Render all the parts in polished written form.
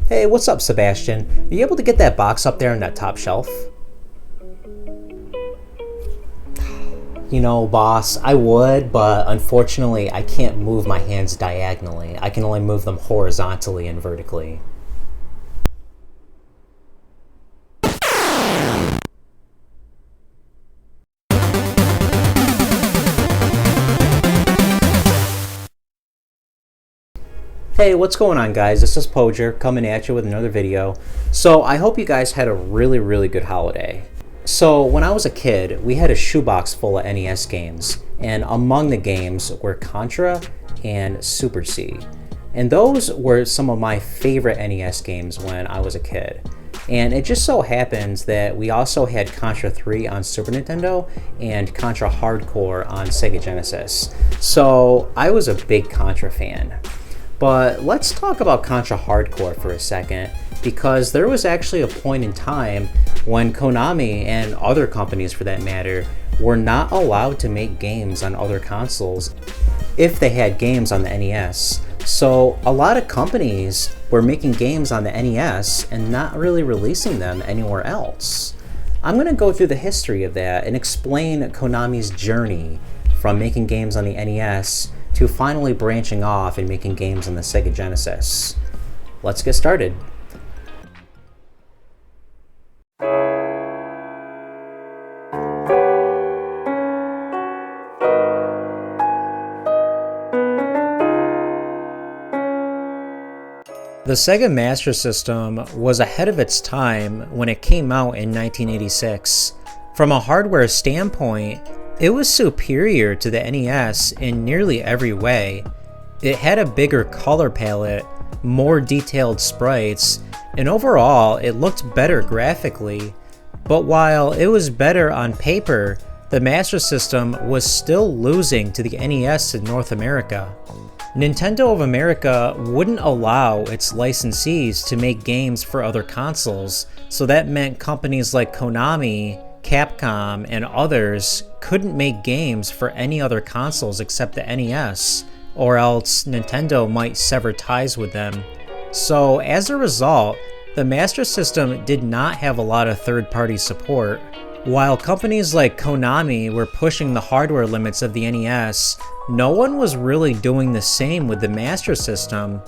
Hey, what's up, Sebastian? Are you able to get that box up there on that top shelf? You know, boss, I would, but unfortunately I can't move my hands diagonally. I can only move them horizontally and vertically. Hey, what's going on, guys? This is Poger coming at you with another video. So I hope you guys had a really good holiday. So when I was a kid, we had a shoebox full of NES games, and among the games were Contra and Super C. And those were some of my favorite NES games when I was a kid. And it just so happens that we also had Contra 3 on Super Nintendo and Contra Hardcore on Sega Genesis. So I was a big Contra fan. But let's talk about Contra Hardcore for a second, because there was actually a point in time when Konami, and other companies for that matter, were not allowed to make games on other consoles if they had games on the NES. So a lot of companies were making games on the NES and not really releasing them anywhere else. I'm going to go through the history of that and explain Konami's journey from making games on the NES to finally branching off and making games on the Sega Genesis. Let's get started. The Sega Master System was ahead of its time when it came out in 1986. From a hardware standpoint, it was superior to the NES in nearly every way. It had a bigger color palette, more detailed sprites, and overall it looked better graphically. But while it was better on paper, the Master System was still losing to the NES in North America. Nintendo of America wouldn't allow its licensees to make games for other consoles, so that meant companies like Konami, Capcom, and others couldn't make games for any other consoles except the NES, or else Nintendo might sever ties with them. So as a result, the Master System did not have a lot of third-party support. While companies like Konami were pushing the hardware limits of the NES, no one was really doing the same with the Master System.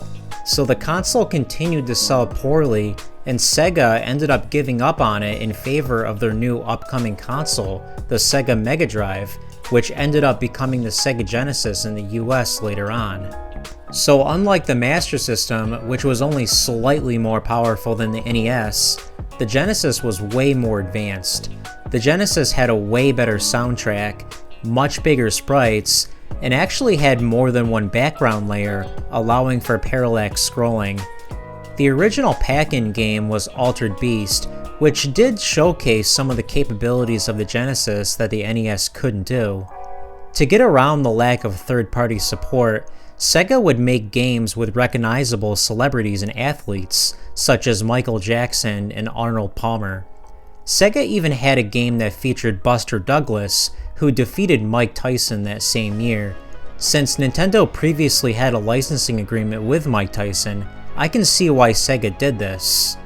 So the console continued to sell poorly, and Sega ended up giving up on it in favor of their new upcoming console, the Sega Mega Drive, which ended up becoming the Sega Genesis in the US later on. So unlike the Master System, which was only slightly more powerful than the NES, the Genesis was way more advanced. The Genesis had a way better soundtrack, much bigger sprites, and actually had more than one background layer, allowing for parallax scrolling. The original pack-in game was Altered Beast, which did showcase some of the capabilities of the Genesis that the NES couldn't do. To get around the lack of third-party support, Sega would make games with recognizable celebrities and athletes, such as Michael Jackson and Arnold Palmer. Sega even had a game that featured Buster Douglas, who defeated Mike Tyson that same year. Since Nintendo previously had a licensing agreement with Mike Tyson, I can see why Sega did this.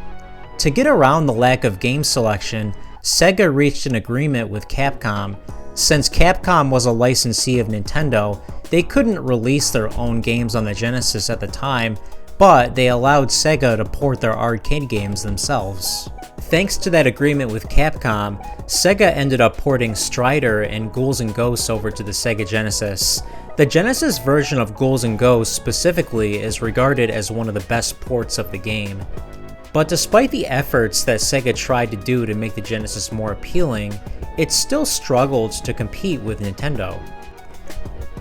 To get around the lack of game selection, Sega reached an agreement with Capcom. Since Capcom was a licensee of Nintendo, they couldn't release their own games on the Genesis at the time, but they allowed Sega to port their arcade games themselves. Thanks to that agreement with Capcom, Sega ended up porting Strider and Ghouls and Ghosts over to the Sega Genesis. The Genesis version of Ghouls and Ghosts specifically is regarded as one of the best ports of the game. But despite the efforts that Sega tried to do to make the Genesis more appealing, it still struggled to compete with Nintendo.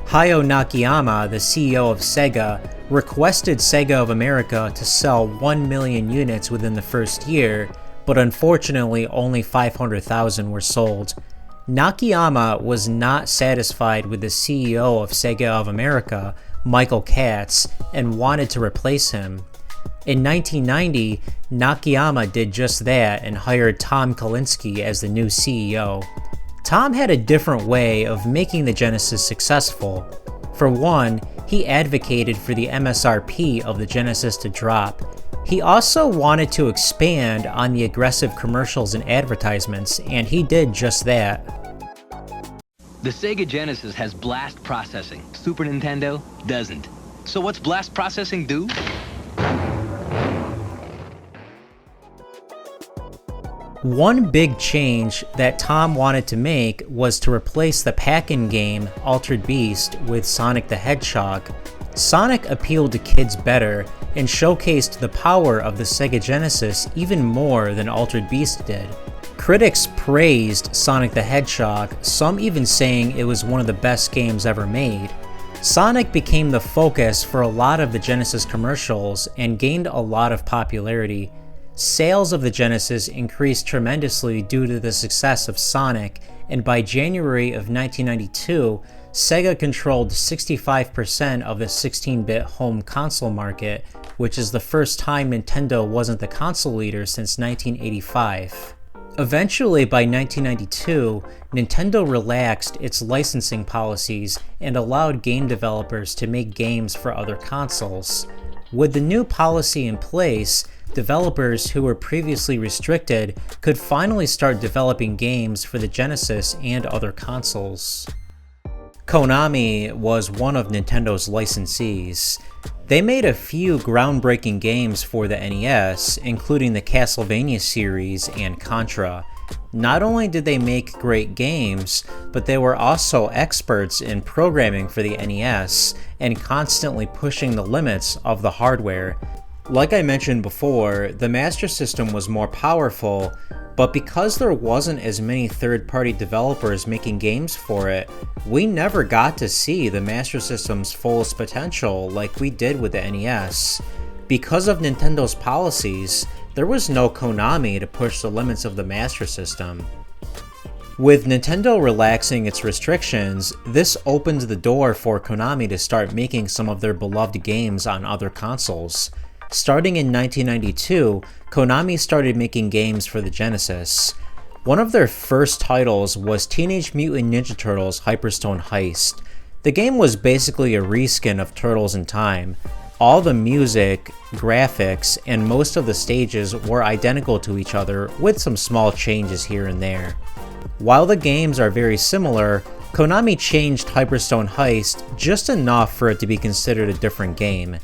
Hayao Nakayama, the CEO of Sega, requested Sega of America to sell 1 million units within the first year, but unfortunately only 500,000 were sold. Nakayama was not satisfied with the CEO of Sega of America, Michael Katz, and wanted to replace him. In 1990, Nakayama did just that and hired Tom Kalinske as the new CEO. Tom had a different way of making the Genesis successful. For one, he advocated for the MSRP of the Genesis to drop. He also wanted to expand on the aggressive commercials and advertisements, and he did just that. The Sega Genesis has blast processing. Super Nintendo doesn't. So what's blast processing do? One big change that Tom wanted to make was to replace the pack-in game Altered Beast with Sonic the Hedgehog. Sonic appealed to kids better and showcased the power of the Sega Genesis even more than Altered Beast did. Critics praised Sonic the Hedgehog, some even saying it was one of the best games ever made. Sonic became the focus for a lot of the Genesis commercials and gained a lot of popularity. Sales of the Genesis increased tremendously due to the success of Sonic, and by January of 1992, Sega controlled 65% of the 16-bit home console market, which is the first time Nintendo wasn't the console leader since 1985. Eventually, by 1992, Nintendo relaxed its licensing policies and allowed game developers to make games for other consoles. With the new policy in place, developers who were previously restricted could finally start developing games for the Genesis and other consoles. Konami was one of Nintendo's licensees. They made a few groundbreaking games for the NES, including the Castlevania series and Contra. Not only did they make great games, but they were also experts in programming for the NES and constantly pushing the limits of the hardware. Like I mentioned before, the Master System was more powerful, but because there wasn't as many third-party developers making games for it, we never got to see the Master System's fullest potential like we did with the NES. Because of Nintendo's policies, there was no Konami to push the limits of the Master System. With Nintendo relaxing its restrictions, this opened the door for Konami to start making some of their beloved games on other consoles. Starting in 1992, Konami started making games for the Genesis. One of their first titles was Teenage Mutant Ninja Turtles Hyperstone Heist. The game was basically a reskin of Turtles in Time. All the music, graphics, and most of the stages were identical to each other, with some small changes here and there. While the games are very similar, Konami changed Hyperstone Heist just enough for it to be considered a different game.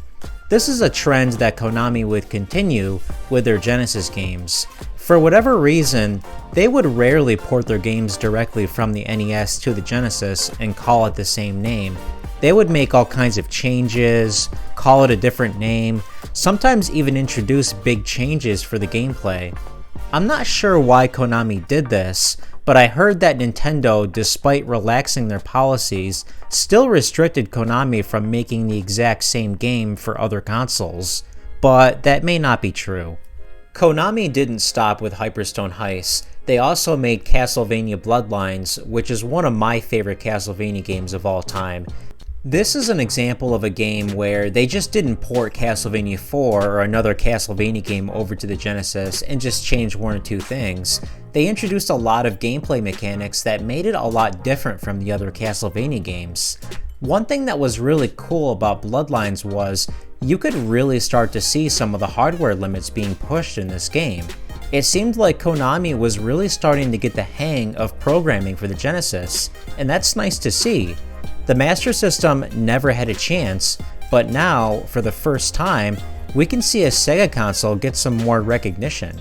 This is a trend that Konami would continue with their Genesis games. For whatever reason, they would rarely port their games directly from the NES to the Genesis and call it the same name. They would make all kinds of changes, call it a different name, sometimes even introduce big changes for the gameplay. I'm not sure why Konami did this, but I heard that Nintendo, despite relaxing their policies, still restricted Konami from making the exact same game for other consoles. But that may not be true. Konami didn't stop with Hyperstone Heist. They also made Castlevania Bloodlines, which is one of my favorite Castlevania games of all time. This is an example of a game where they just didn't port Castlevania 4 or another Castlevania game over to the Genesis and just change one or two things. They introduced a lot of gameplay mechanics that made it a lot different from the other Castlevania games. One thing that was really cool about Bloodlines was you could really start to see some of the hardware limits being pushed in this game. It seemed like Konami was really starting to get the hang of programming for the Genesis, and that's nice to see. The Master System never had a chance, but now, for the first time, we can see a Sega console get some more recognition.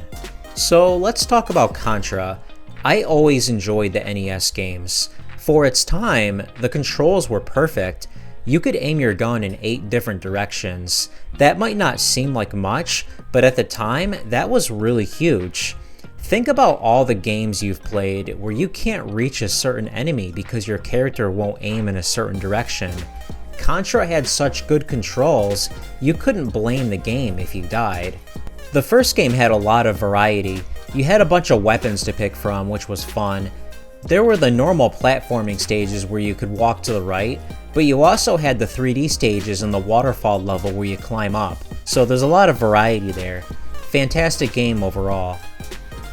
So let's talk about Contra. I always enjoyed the NES games. For its time, the controls were perfect. You could aim your gun in 8 different directions. That might not seem like much, but at the time, that was really huge. Think about all the games you've played where you can't reach a certain enemy because your character won't aim in a certain direction. Contra had such good controls, you couldn't blame the game if you died. The first game had a lot of variety. You had a bunch of weapons to pick from, which was fun. There were the normal platforming stages where you could walk to the right, but you also had the 3D stages and the waterfall level where you climb up, so there's a lot of variety there. Fantastic game overall.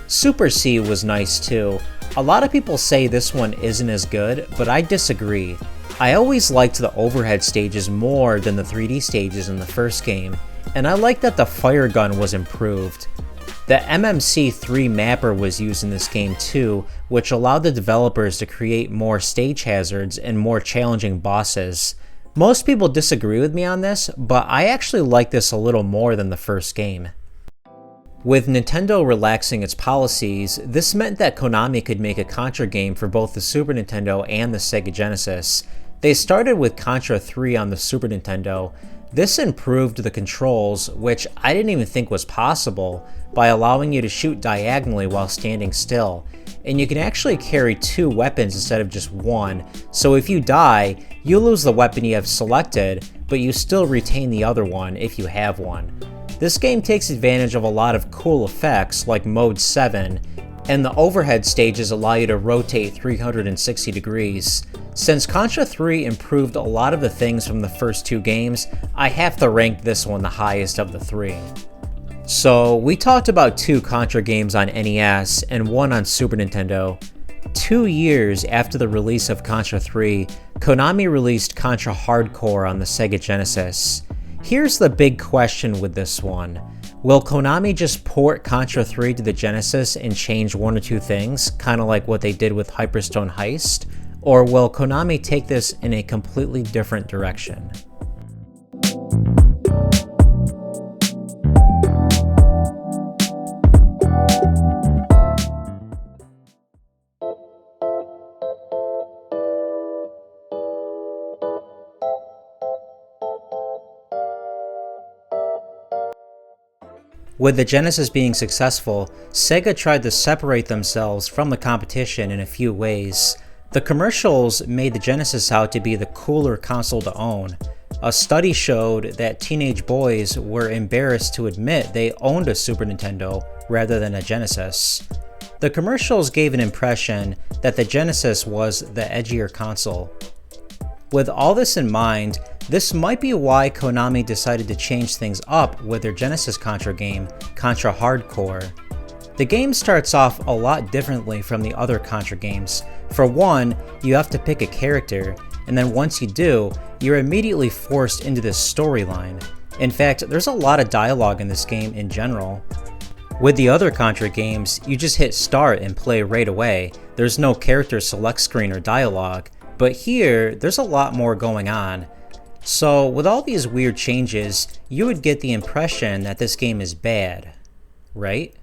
Super C was nice too. A lot of people say this one isn't as good, but I disagree. I always liked the overhead stages more than the 3D stages in the first game. and I like that the fire gun was improved. The MMC3 mapper was used in this game too, which allowed the developers to create more stage hazards and more challenging bosses. Most people disagree with me on this, but I actually like this a little more than the first game. With Nintendo relaxing its policies, this meant that Konami could make a Contra game for both the Super Nintendo and the Sega Genesis. They started with Contra 3 on the Super Nintendo. This improved the controls, which I didn't even think was possible, by allowing you to shoot diagonally while standing still. And you can actually carry 2 weapons instead of just one, so if you die, you lose the weapon you have selected, but you still retain the other one if you have one. This game takes advantage of a lot of cool effects like Mode 7, and the overhead stages allow you to rotate 360 degrees. Since Contra 3 improved a lot of the things from the first 2 games, I have to rank this one the highest of the 3. So, we talked about 2 Contra games on NES and 1 on Super Nintendo. 2 years after the release of Contra 3, Konami released Contra Hardcore on the Sega Genesis. Here's the big question with this one. Will Konami just port Contra 3 to the Genesis and change 1 or 2 things, kinda like what they did with Hyperstone Heist? Or will Konami take this in a completely different direction? With the Genesis being successful, Sega tried to separate themselves from the competition in a few ways. The commercials made the Genesis out to be the cooler console to own. A study showed that teenage boys were embarrassed to admit they owned a Super Nintendo rather than a Genesis. The commercials gave an impression that the Genesis was the edgier console. With all this in mind, this might be why Konami decided to change things up with their Genesis Contra game, Contra Hardcore. The game starts off a lot differently from the other Contra games. For one, you have to pick a character, and then once you do, you're immediately forced into this storyline. In fact, there's a lot of dialogue in this game in general. With the other Contra games, you just hit start and play right away. There's no character select screen or dialogue, but here, there's a lot more going on. So, with all these weird changes, you would get the impression that this game is bad, right?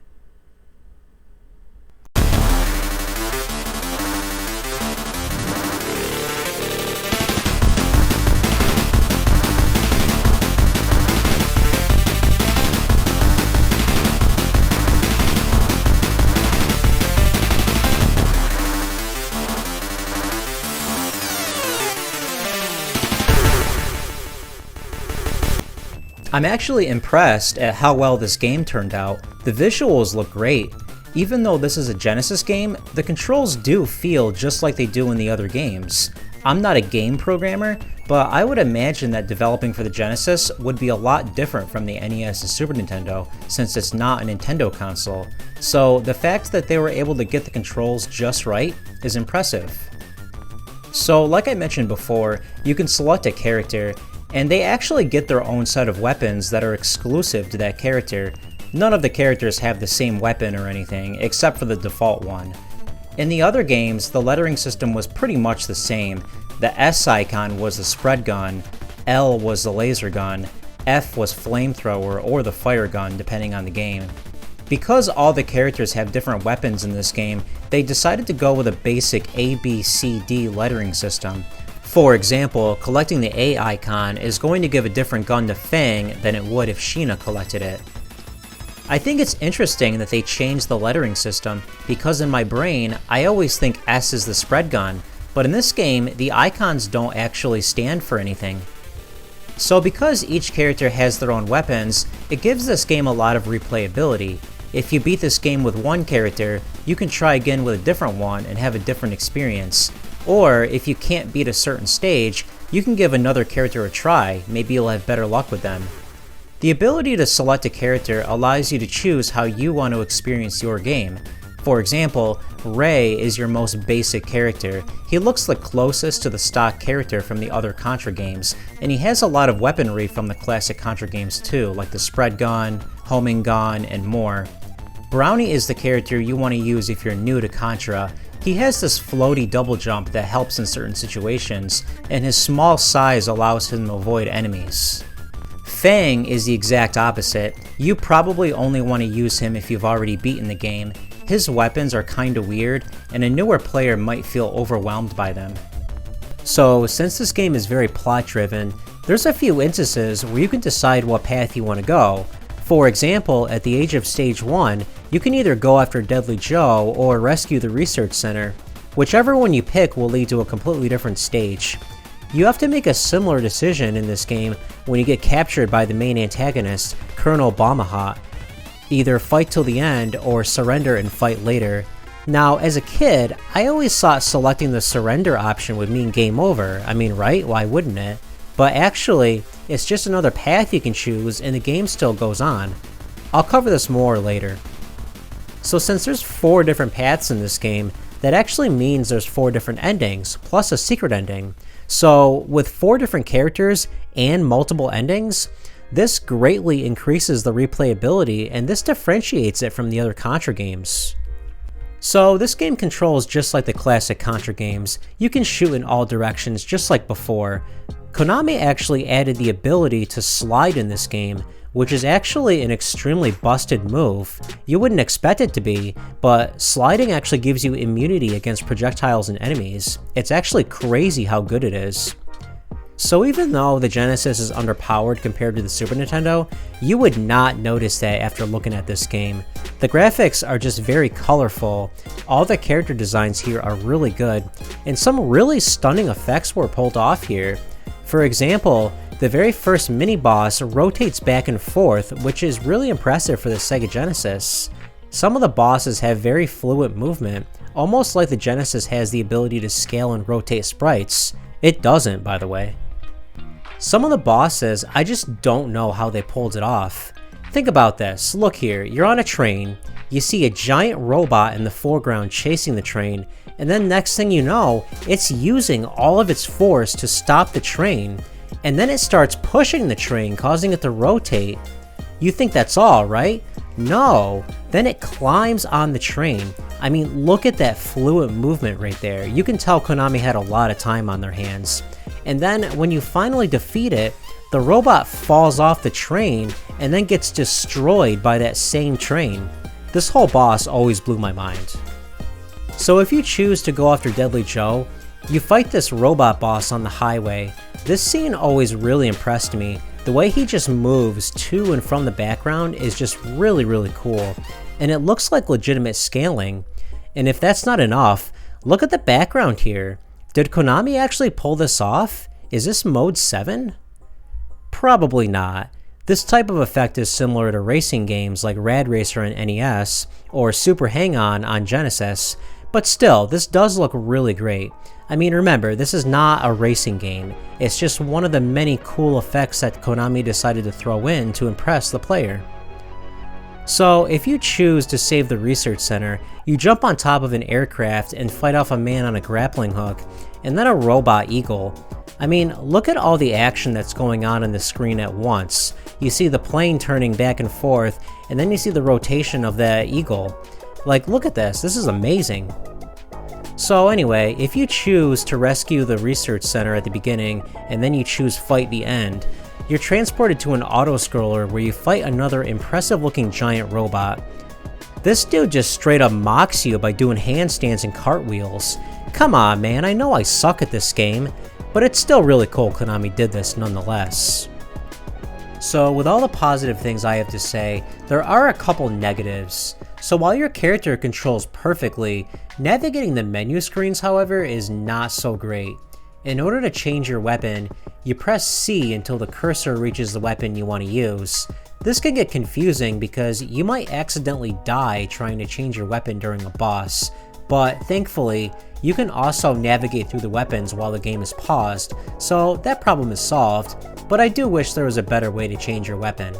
I'm actually impressed at how well this game turned out. The visuals look great. Even though this is a Genesis game, the controls do feel just like they do in the other games. I'm not a game programmer, but I would imagine that developing for the Genesis would be a lot different from the NES and Super Nintendo, since it's not a Nintendo console. So the fact that they were able to get the controls just right is impressive. So like I mentioned before, you can select a character, and they actually get their own set of weapons that are exclusive to that character. None of the characters have the same weapon or anything, except for the default one. In the other games, the lettering system was pretty much the same. The S icon was the spread gun, L was the laser gun, F was flamethrower or the fire gun, depending on the game. Because all the characters have different weapons in this game, they decided to go with a basic A, B, C, D lettering system. For example, collecting the A icon is going to give a different gun to Fang than it would if Sheena collected it. I think it's interesting that they changed the lettering system, because in my brain, I always think S is the spread gun, but in this game, the icons don't actually stand for anything. So because each character has their own weapons, it gives this game a lot of replayability. If you beat this game with one character, you can try again with a different one and have a different experience. Or, if you can't beat a certain stage, you can give another character a try, maybe you'll have better luck with them. The ability to select a character allows you to choose how you want to experience your game. For example, Ray is your most basic character. He looks the closest to the stock character from the other Contra games, and he has a lot of weaponry from the classic Contra games too, like the spread gun, homing gun, and more. Brownie is the character you want to use if you're new to Contra. He has this floaty double jump that helps in certain situations, and his small size allows him to avoid enemies. Fang is the exact opposite. You probably only want to use him if you've already beaten the game. His weapons are kinda weird, and a newer player might feel overwhelmed by them. So, since this game is very plot driven, there's a few instances where you can decide what path you want to go. For example, at the age of Stage 1, you can either go after Deadly Joe or rescue the research center. Whichever one you pick will lead to a completely different stage. You have to make a similar decision in this game when you get captured by the main antagonist, Colonel Bamahat. Either fight till the end or surrender and fight later. Now, as a kid, I always thought selecting the surrender option would mean game over. I mean, right? Why wouldn't it? But actually, it's just another path you can choose and the game still goes on. I'll cover this more later. So since there's 4 different paths in this game, that actually means there's 4 different endings, plus a secret ending. So with 4 different characters and multiple endings, this greatly increases the replayability and this differentiates it from the other Contra games. So this game controls just like the classic Contra games. You can shoot in all directions just like before. Konami actually added the ability to slide in this game, which is actually an extremely busted move. You wouldn't expect it to be, but sliding actually gives you immunity against projectiles and enemies. It's actually crazy how good it is. So even though the Genesis is underpowered compared to the Super Nintendo, you would not notice that after looking at this game. The graphics are just very colorful, all the character designs here are really good, and some really stunning effects were pulled off here. For example, the very first mini-boss rotates back and forth, which is really impressive for the Sega Genesis. Some of the bosses have very fluid movement, almost like the Genesis has the ability to scale and rotate sprites. It doesn't, by the way. Some of the bosses, I just don't know how they pulled it off. Think about this, look here, you're on a train, you see a giant robot in the foreground chasing the train, and then next thing you know, it's using all of its force to stop the train, and then it starts pushing the train, causing it to rotate. You think that's all, right? No, then it climbs on the train. I mean, look at that fluid movement right there. You can tell Konami had a lot of time on their hands. And then when you finally defeat it, the robot falls off the train and then gets destroyed by that same train. This whole boss always blew my mind. So if you choose to go after Deadly Joe, you fight this robot boss on the highway. This scene always really impressed me. The way he just moves to and from the background is just really cool, and it looks like legitimate scaling. And if that's not enough, look at the background here. Did Konami actually pull this off? Is this mode 7? Probably not. This type of effect is similar to racing games like Rad Racer on NES or Super Hang-On on Genesis, but still, this does look really great. I mean, remember, this is not a racing game, it's just one of the many cool effects that Konami decided to throw in to impress the player. So, if you choose to save the research center, you jump on top of an aircraft and fight off a man on a grappling hook, and then a robot eagle. I mean, look at all the action that's going on the screen at once. You see the plane turning back and forth, and then you see the rotation of the eagle. Like, look at this is amazing. So anyway, if you choose to rescue the research center at the beginning, and then you choose fight the end, you're transported to an auto-scroller where you fight another impressive looking giant robot. This dude just straight up mocks you by doing handstands and cartwheels. Come on man, I know I suck at this game, but it's still really cool Konami did this nonetheless. So with all the positive things I have to say, there are a couple negatives. So while your character controls perfectly, navigating the menu screens, however, is not so great. In order to change your weapon, you press C until the cursor reaches the weapon you want to use. This can get confusing because you might accidentally die trying to change your weapon during a boss, but thankfully, you can also navigate through the weapons while the game is paused, so that problem is solved, but I do wish there was a better way to change your weapon.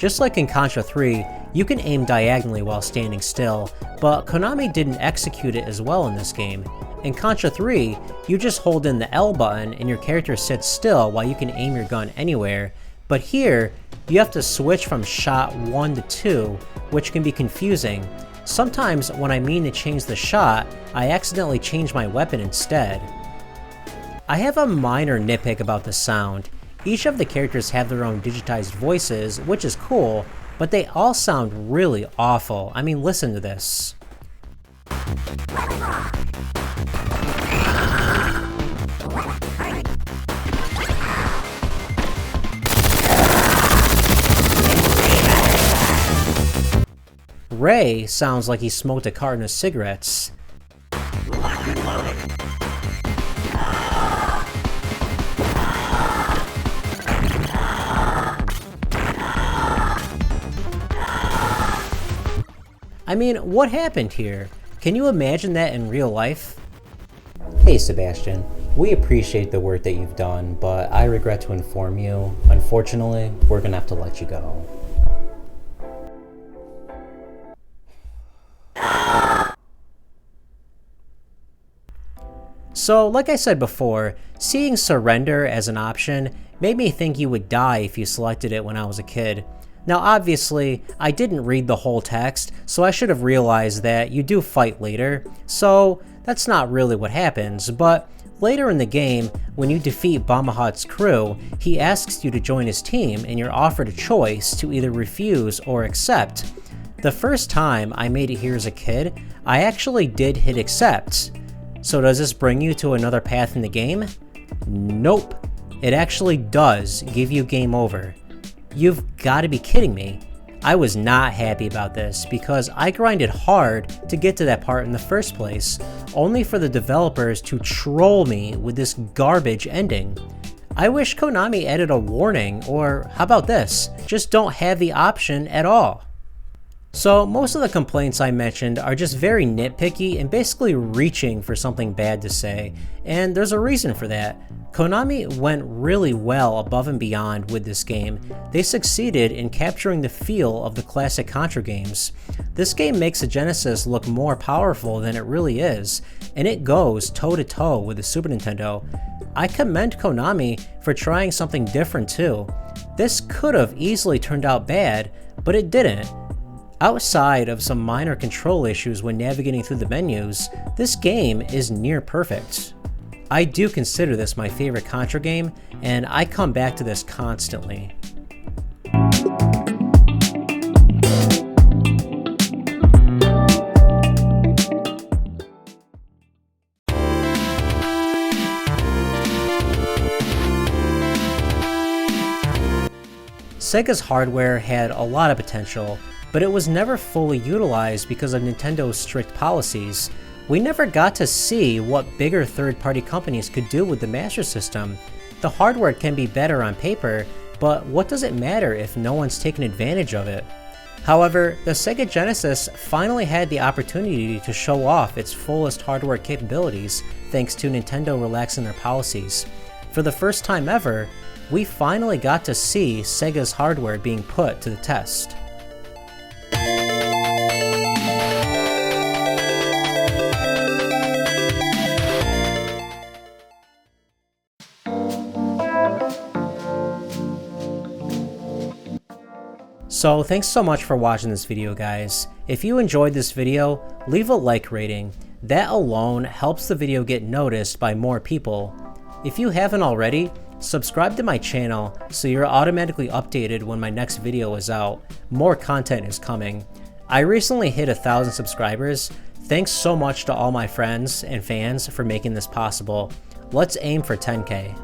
Just like in Contra 3, You can aim diagonally while standing still, but Konami didn't execute it as well in this game. In Contra 3, you just hold in the L button and your character sits still while you can aim your gun anywhere, but here, you have to switch from shot 1 to 2, which can be confusing. Sometimes when I mean to change the shot, I accidentally change my weapon instead. I have a minor nitpick about the sound. Each of the characters have their own digitized voices, which is cool, but they all sound really awful. I mean, listen to this. Ray sounds like he smoked a carton of cigarettes. I mean, what happened here? Can you imagine that in real life? Hey Sebastian, we appreciate the work that you've done, but I regret to inform you, unfortunately, we're gonna have to let you go. So, like I said before, seeing surrender as an option made me think you would die if you selected it when I was a kid. Now obviously, I didn't read the whole text, so I should have realized that you do fight later, so that's not really what happens, but later in the game, when you defeat Bahamut's crew, he asks you to join his team and you're offered a choice to either refuse or accept. The first time I made it here as a kid, I actually did hit accept. So does this bring you to another path in the game? Nope. It actually does give you game over. You've got to be kidding me. I was not happy about this because I grinded hard to get to that part in the first place, only for the developers to troll me with this garbage ending. I wish Konami added a warning, or how about this, just don't have the option at all. So most of the complaints I mentioned are just very nitpicky and basically reaching for something bad to say, and there's a reason for that. Konami went really well above and beyond with this game. They succeeded in capturing the feel of the classic Contra games. This game makes the Genesis look more powerful than it really is, and it goes toe-to-toe with the Super Nintendo. I commend Konami for trying something different too. This could have easily turned out bad, but it didn't. Outside of some minor control issues when navigating through the menus, this game is near perfect. I do consider this my favorite Contra game, and I come back to this constantly. Sega's hardware had a lot of potential, but it was never fully utilized because of Nintendo's strict policies. We never got to see what bigger third-party companies could do with the Master System. The hardware can be better on paper, but what does it matter if no one's taken advantage of it? However, the Sega Genesis finally had the opportunity to show off its fullest hardware capabilities thanks to Nintendo relaxing their policies. For the first time ever, we finally got to see Sega's hardware being put to the test. So thanks so much for watching this video, guys. If you enjoyed this video, leave a like rating. That alone helps the video get noticed by more people. If you haven't already, subscribe to my channel so you're automatically updated when my next video is out. More content is coming. I recently hit 1,000 subscribers. Thanks so much to all my friends and fans for making this possible. Let's aim for 10K.